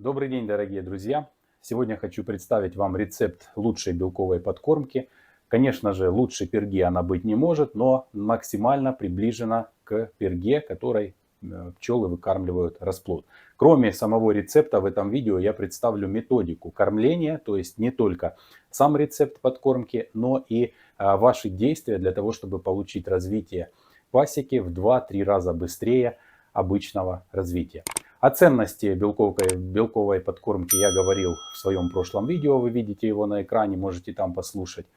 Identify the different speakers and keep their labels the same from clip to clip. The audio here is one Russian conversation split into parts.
Speaker 1: Добрый день, дорогие друзья! Сегодня хочу представить вам рецепт лучшей белковой подкормки. Конечно же, лучше перги она быть не может, но максимально приближена к перге, которой пчелы выкармливают расплод. Кроме самого рецепта, в этом видео я представлю методику кормления, то есть не только сам рецепт подкормки, но и ваши действия для того, чтобы получить развитие пасеки в 2-3 раза быстрее обычного развития. О ценности белковой подкормки я говорил в своем прошлом видео, вы видите его на экране, можете там послушать.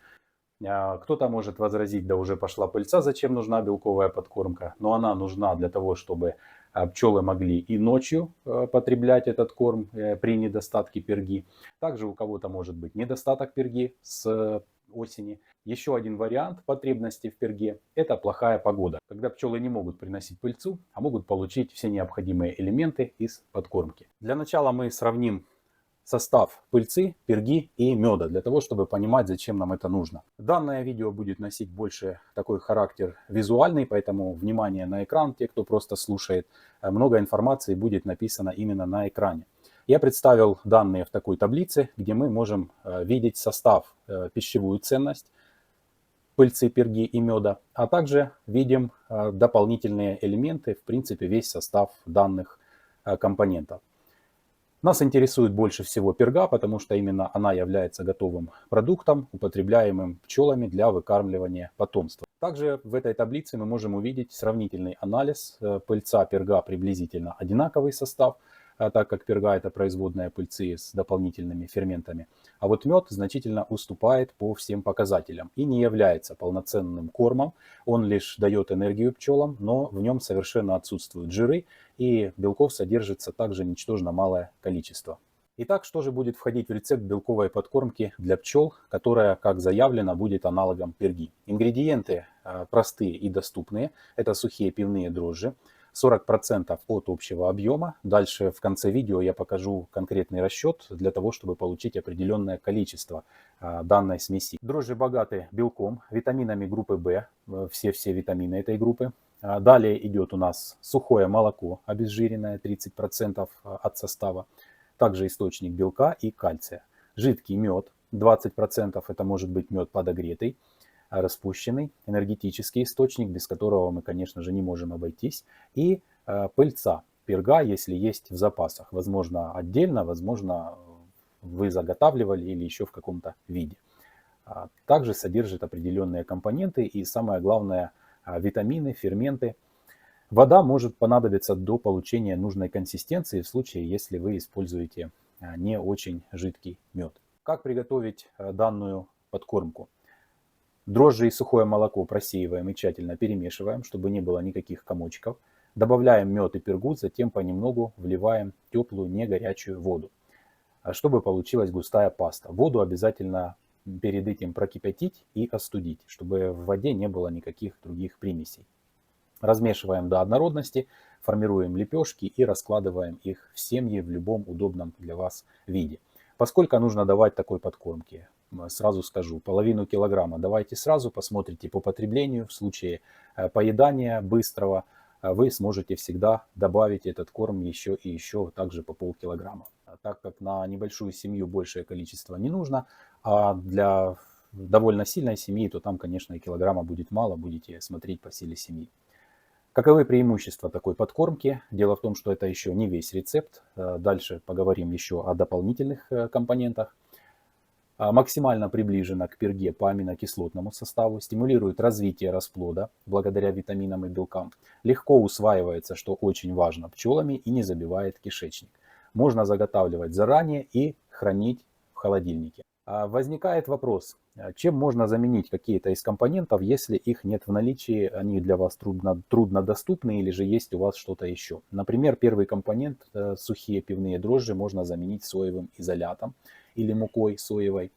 Speaker 1: Кто-то может возразить, да уже пошла пыльца, зачем нужна белковая подкормка. Но она нужна для того, чтобы пчелы могли и ночью потреблять этот корм при недостатке перги. Также у кого-то может быть недостаток перги с осени. Еще один вариант потребности в перге – это плохая погода, когда пчелы не могут приносить пыльцу, а могут получить все необходимые элементы из подкормки. Для начала мы сравним состав пыльцы, перги и меда, для того, чтобы понимать, зачем нам это нужно. Данное видео будет носить больше такой характер визуальный, поэтому внимание на экран, те, кто просто слушает. Много информации будет написано именно на экране. Я представил данные в такой таблице, где мы можем видеть состав, пищевую ценность пыльцы, перги и меда, а также видим дополнительные элементы, в принципе, весь состав данных компонентов. Нас интересует больше всего перга, потому что именно она является готовым продуктом, употребляемым пчелами для выкармливания потомства. Также в этой таблице мы можем увидеть сравнительный анализ. Пыльца, перга приблизительно одинаковый состав, так как перга это производная пыльцы с дополнительными ферментами. А вот мед значительно уступает по всем показателям и не является полноценным кормом. Он лишь дает энергию пчелам, но в нем совершенно отсутствуют жиры, и белков содержится также ничтожно малое количество. Итак, что же будет входить в рецепт белковой подкормки для пчел, которая, как заявлено, будет аналогом перги? Ингредиенты простые и доступные. Это сухие пивные дрожжи, 40% от общего объема. Дальше в конце видео я покажу конкретный расчет для того, чтобы получить определенное количество данной смеси. Дрожжи богаты белком, витаминами группы В, все витамины этой группы. Далее идет у нас сухое молоко, обезжиренное, 30% от состава. Также источник белка и кальция. Жидкий мед, 20%, это может быть мед подогретый, распущенный, энергетический источник, без которого мы, конечно же, не можем обойтись. И пыльца, перга, если есть в запасах. Возможно, отдельно, возможно, вы заготавливали или еще в каком-то виде. Также содержит определенные компоненты и, самое главное, витамины, ферменты. Вода может понадобиться до получения нужной консистенции в случае, если вы используете не очень жидкий мед. Как приготовить данную подкормку? Дрожжи и сухое молоко просеиваем и тщательно перемешиваем, чтобы не было никаких комочков. Добавляем мед и пергу, затем понемногу вливаем теплую, не горячую воду, чтобы получилась густая паста. Воду обязательно перед этим прокипятить и остудить, чтобы в воде не было никаких других примесей. Размешиваем до однородности, формируем лепешки и раскладываем их в семьи в любом удобном для вас виде. Поскольку нужно давать такой подкормки? Сразу скажу, половину килограмма давайте сразу, посмотрите по потреблению. В случае поедания быстрого вы сможете всегда добавить этот корм еще и еще также по полкилограмма. Так как на небольшую семью большее количество не нужно, а для довольно сильной семьи, то там, конечно, и килограмма будет мало, будете смотреть по силе семьи. Каковы преимущества такой подкормки? Дело в том, что это еще не весь рецепт. Дальше поговорим еще о дополнительных компонентах. Максимально приближена к перге по аминокислотному составу, стимулирует развитие расплода благодаря витаминам и белкам, легко усваивается, что очень важно, пчелами и не забивает кишечник. Можно заготавливать заранее и хранить в холодильнике. Возникает вопрос, чем можно заменить какие-то из компонентов, если их нет в наличии, они для вас трудно доступны или же есть у вас что-то еще. Например, первый компонент, сухие пивные дрожжи, можно заменить соевым изолятом или мукой соевой.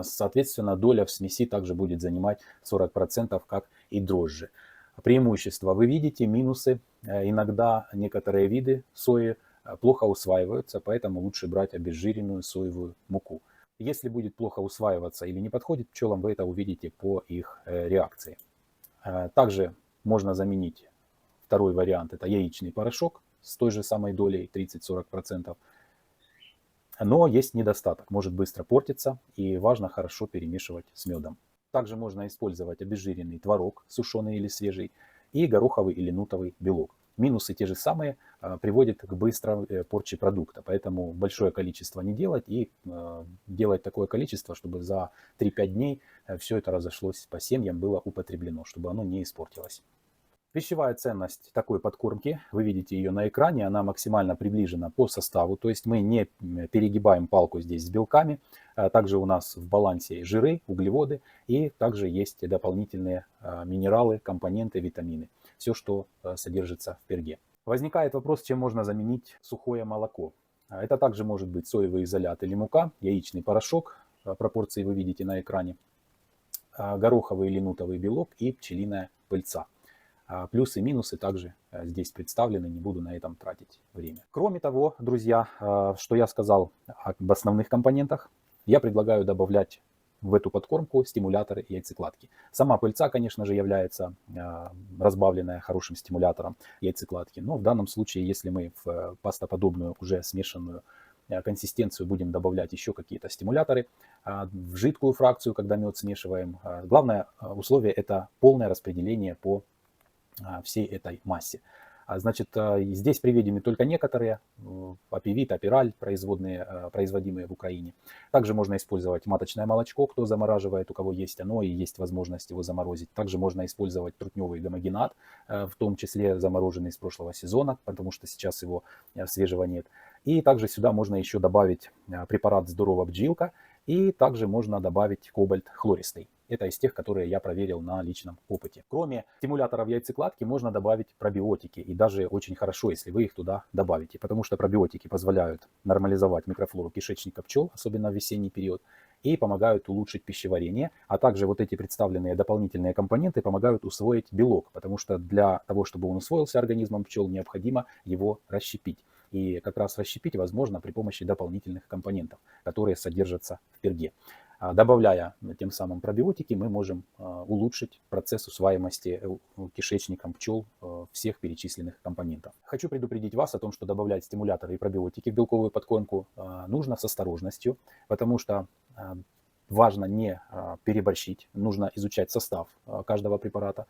Speaker 1: Соответственно, доля в смеси также будет занимать 40%, как и дрожжи. Преимущества вы видите, минусы. Иногда некоторые виды сои плохо усваиваются, поэтому лучше брать обезжиренную соевую муку. Если будет плохо усваиваться или не подходит пчелам, вы это увидите по их реакции. Также можно заменить второй вариант, это яичный порошок с той же самой долей 30-40%. Но есть недостаток, может быстро портиться, и важно хорошо перемешивать с медом. Также можно использовать обезжиренный творог, сушеный или свежий, и гороховый или нутовый белок. Минусы те же самые, приводят к быстрой порче продукта, поэтому большое количество не делать и делать такое количество, чтобы за 3-5 дней все это разошлось по семьям, было употреблено, чтобы оно не испортилось. Пищевая ценность такой подкормки, вы видите ее на экране, она максимально приближена по составу, то есть мы не перегибаем палку здесь с белками. Также у нас в балансе жиры, углеводы и также есть дополнительные минералы, компоненты, витамины. Все, что содержится в перге. Возникает вопрос, чем можно заменить сухое молоко. Это также может быть соевый изолят или мука, яичный порошок, пропорции вы видите на экране, гороховый или нутовый белок и пчелиная пыльца. Плюсы и минусы также здесь представлены, не буду на этом тратить время. Кроме того, друзья, что я сказал об основных компонентах, я предлагаю добавлять в эту подкормку стимуляторы яйцекладки. Сама пыльца, конечно же, является разбавленная хорошим стимулятором яйцекладки, но в данном случае, если мы в пастоподобную уже смешанную консистенцию будем добавлять еще какие-то стимуляторы, в жидкую фракцию, когда мед смешиваем, главное условие – это полное распределение по всей этой массе. Значит, здесь приведены только некоторые, апивит, апираль, производимые в Украине. Также можно использовать маточное молочко, кто замораживает, у кого есть оно и есть возможность его заморозить. Также можно использовать трутневый гомогенат, в том числе замороженный с прошлого сезона, потому что сейчас его свежего нет. И также сюда можно еще добавить препарат «Здорова бджилка», и также можно добавить кобальт хлористый. Это из тех, которые я проверил на личном опыте. Кроме стимуляторов яйцекладки можно добавить пробиотики. И даже очень хорошо, если вы их туда добавите. Потому что пробиотики позволяют нормализовать микрофлору кишечника пчел, особенно в весенний период. И помогают улучшить пищеварение. А также вот эти представленные дополнительные компоненты помогают усвоить белок. Потому что для того, чтобы он усвоился организмом пчел, необходимо его расщепить. И как раз расщепить возможно при помощи дополнительных компонентов, которые содержатся в перге. Добавляя тем самым пробиотики, мы можем улучшить процесс усваиваемости кишечником пчел всех перечисленных компонентов. Хочу предупредить вас о том, что добавлять стимуляторы и пробиотики в белковую подкормку нужно с осторожностью, потому что важно не переборщить, нужно изучать состав каждого препарата,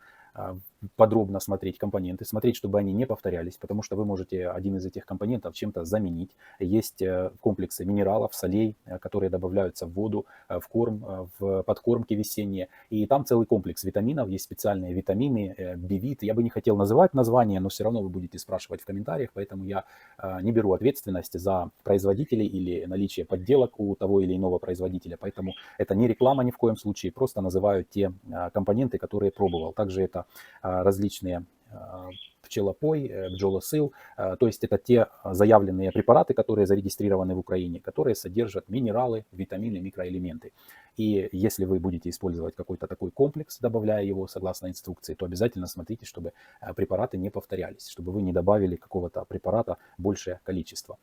Speaker 1: подробно смотреть компоненты, смотреть, чтобы они не повторялись, потому что вы можете один из этих компонентов чем-то заменить. Есть комплексы минералов, солей, которые добавляются в воду, в корм, в подкормки весенние. И там целый комплекс витаминов, есть специальные витамины, бивит. Я бы не хотел называть название, но все равно вы будете спрашивать в комментариях, поэтому я не беру ответственность за производителей или наличие подделок у того или иного производителя. Поэтому это не реклама ни в коем случае, просто называю те компоненты, которые пробовал. Также это различные пчелопой, бджолосыл, то есть это те заявленные препараты, которые зарегистрированы в Украине, которые содержат минералы, витамины, микроэлементы. И если вы будете использовать какой-то такой комплекс, добавляя его согласно инструкции, то обязательно смотрите, чтобы препараты не повторялись, чтобы вы не добавили какого-то препарата большее количество.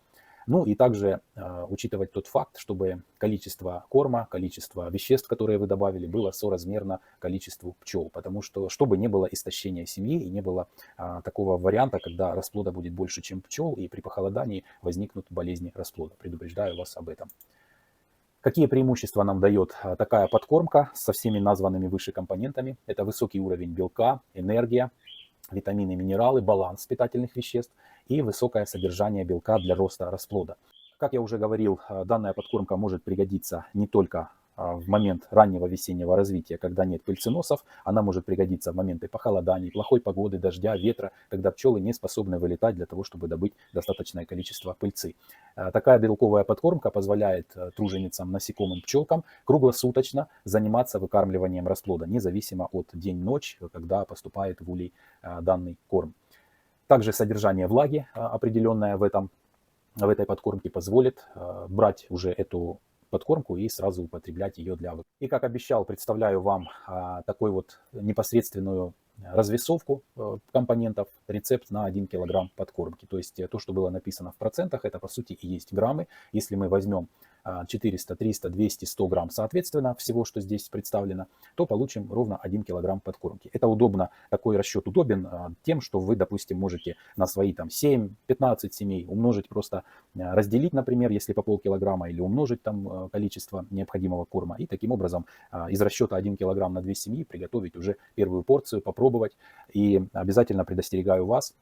Speaker 1: Ну и также учитывать тот факт, чтобы количество корма, количество веществ, которые вы добавили, было соразмерно количеству пчел. Потому что, чтобы не было истощения семьи и не было такого варианта, когда расплода будет больше, чем пчел, и при похолодании возникнут болезни расплода. Предупреждаю вас об этом. Какие преимущества нам дает такая подкормка со всеми названными выше компонентами? Это высокий уровень белка, энергия, витамины, минералы, баланс питательных веществ и высокое содержание белка для роста расплода. Как я уже говорил, данная подкормка может пригодиться не только в момент раннего весеннего развития, когда нет пыльценосов, она может пригодиться в моменты похолоданий, плохой погоды, дождя, ветра, когда пчелы не способны вылетать для того, чтобы добыть достаточное количество пыльцы. Такая белковая подкормка позволяет труженицам, насекомым, пчелкам круглосуточно заниматься выкармливанием расплода, независимо от день-ночь, когда поступает в улей данный корм. Также содержание влаги определенное в этой подкормке позволит брать уже эту подкормку и сразу употреблять ее для выпуска. И как обещал, представляю вам такой вот непосредственную развесовку компонентов, рецепт на 1 килограмм подкормки. То есть то, что было написано в процентах, это по сути и есть граммы. Если мы возьмем 400, 300, 200, 100 грамм соответственно всего, что здесь представлено, то получим ровно 1 килограмм подкормки. Это удобно, такой расчет удобен тем, что вы, допустим, можете на свои там 7-15 семей умножить, просто разделить, например, если по полкилограмма, или умножить там количество необходимого корма. И таким образом из расчета 1 килограмм на 2 семьи приготовить уже первую порцию, попробовать. И обязательно предостерегаю вас,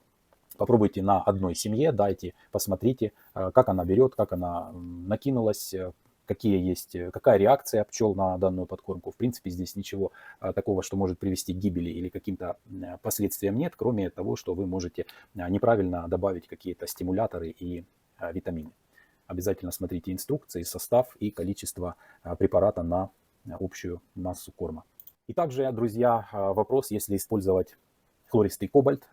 Speaker 1: попробуйте на одной семье, дайте, посмотрите, как она берет, как она накинулась, какая реакция пчел на данную подкормку. В принципе, здесь ничего такого, что может привести к гибели или каким-то последствиям нет, кроме того, что вы можете неправильно добавить какие-то стимуляторы и витамины. Обязательно смотрите инструкции, состав и количество препарата на общую массу корма. И также, друзья, вопрос, если использовать хлористый кобальт,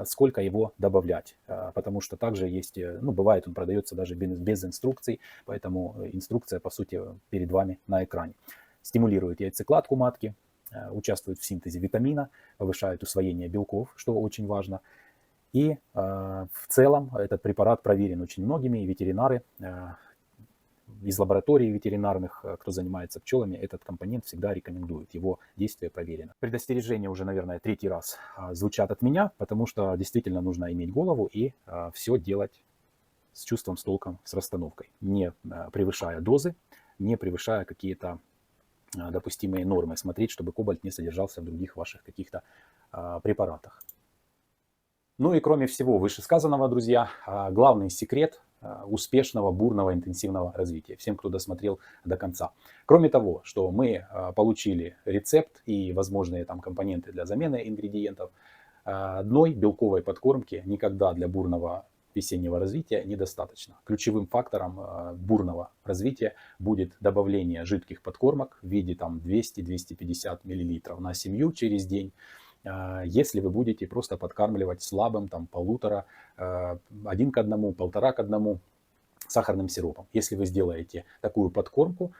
Speaker 1: сколько его добавлять, потому что также есть, бывает, он продается даже без инструкций, поэтому инструкция, по сути, перед вами на экране. Стимулирует яйцекладку матки, участвует в синтезе витамина, повышает усвоение белков, что очень важно. И в целом этот препарат проверен очень многими, и ветеринары из лабораторий ветеринарных, кто занимается пчелами, этот компонент всегда рекомендуют. Его действие проверено. Предостережения уже, наверное, 3-й раз звучат от меня, потому что действительно нужно иметь голову и все делать с чувством, с толком, с расстановкой, не превышая дозы, не превышая какие-то допустимые нормы. Смотреть, чтобы кобальт не содержался в других ваших каких-то препаратах. Ну и кроме всего вышесказанного, друзья, главный секрет успешного, бурного, интенсивного развития. Всем, кто досмотрел до конца. Кроме того, что мы получили рецепт и возможные там компоненты для замены ингредиентов, одной белковой подкормки никогда для бурного весеннего развития недостаточно. Ключевым фактором бурного развития будет добавление жидких подкормок в виде там 200-250 мл на семью через день. Если вы будете просто подкармливать слабым, там, 1,5, 1 к 1, 1,5 к 1 сахарным сиропом. Если вы сделаете такую подкормку,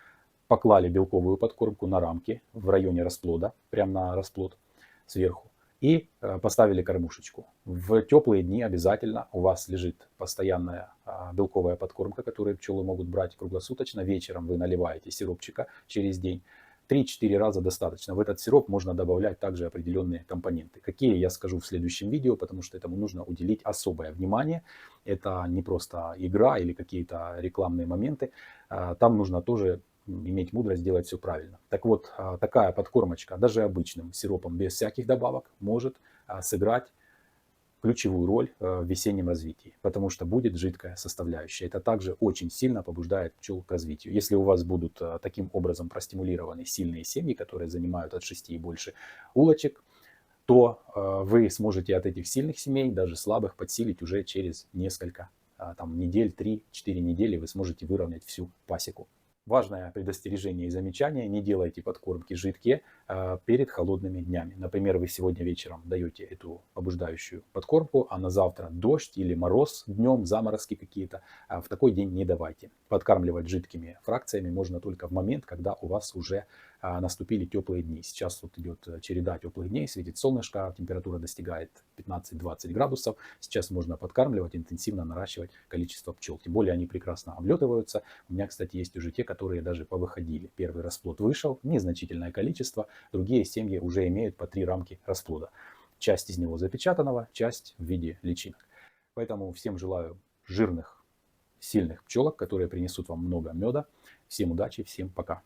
Speaker 1: поклали белковую подкормку на рамки в районе расплода, прямо на расплод сверху, и поставили кормушечку. В теплые дни обязательно у вас лежит постоянная белковая подкормка, которую пчелы могут брать круглосуточно. Вечером вы наливаете сиропчика через день. 3-4 раза достаточно. В этот сироп можно добавлять также определенные компоненты. Какие, я скажу в следующем видео, потому что этому нужно уделить особое внимание. Это не просто игра или какие-то рекламные моменты. Там нужно тоже иметь мудрость сделать все правильно. Так вот, такая подкормочка, даже обычным сиропом, без всяких добавок, может сыграть ключевую роль в весеннем развитии, потому что будет жидкая составляющая. Это также очень сильно побуждает пчел к развитию. Если у вас будут таким образом простимулированы сильные семьи, которые занимают от 6 и больше улочек, то вы сможете от этих сильных семей, даже слабых, подсилить уже через несколько недель, 3-4 недели вы сможете выровнять всю пасеку. Важное предостережение и замечание: не делайте подкормки жидкие перед холодными днями. Например, вы сегодня вечером даете эту побуждающую подкормку, а на завтра дождь или мороз днем, заморозки какие-то. В такой день не давайте. Подкармливать жидкими фракциями можно только в момент, когда у вас уже наступили теплые дни. Сейчас вот идет череда теплых дней, светит солнышко, температура достигает 15-20 градусов. Сейчас можно подкармливать, интенсивно наращивать количество пчел. Тем более они прекрасно облетываются. У меня, кстати, есть уже те, которые даже повыходили. Первый расплод вышел, незначительное количество. Другие семьи уже имеют по 3 рамки расплода. Часть из него запечатанного, часть в виде личинок. Поэтому всем желаю жирных, сильных пчелок, которые принесут вам много меда. Всем удачи, всем пока.